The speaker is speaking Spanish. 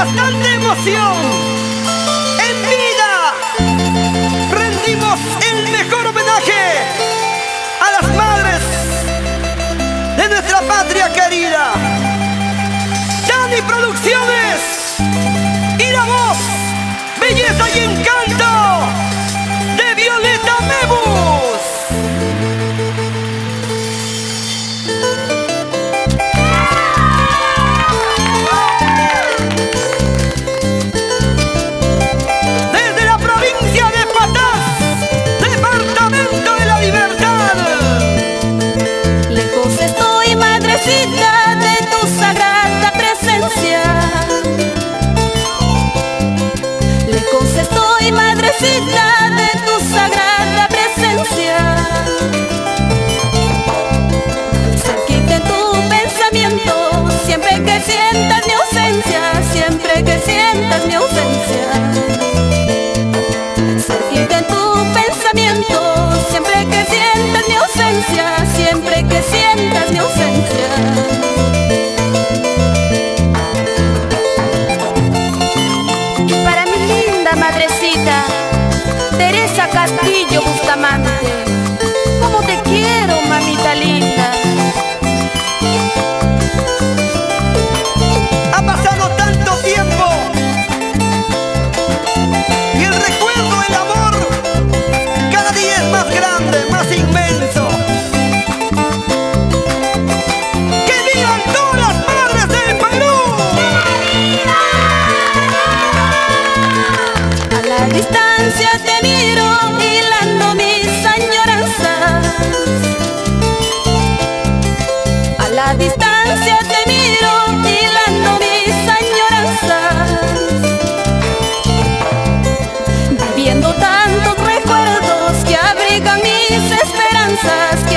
bastante emoción. En vida rendimos el mejor homenaje a las madres de nuestra patria querida. Dani Producciones y la voz, belleza y encanto de Violeta Mebus. De tu sagrada presencia, lejos estoy, madrecita, de tu sagrada presencia. Cerquita en tu pensamiento, siempre que sientas mi ausencia, siempre que sientas mi ausencia. Cerquita en tu pensamiento, siempre que sientas mi ausencia, siempre que sientas mi ausencia. Para mi linda madrecita, Teresa Castillo Bustamante, ¿cómo te quiero, mamita linda? Ha pasado tanto tiempo y el recuerdo, el amor, cada día es más grande, más inmenso. Te miro hilando mis añoranzas. A la distancia te miro hilando mis añoranzas. Viviendo tantos recuerdos que abrigan mis esperanzas, que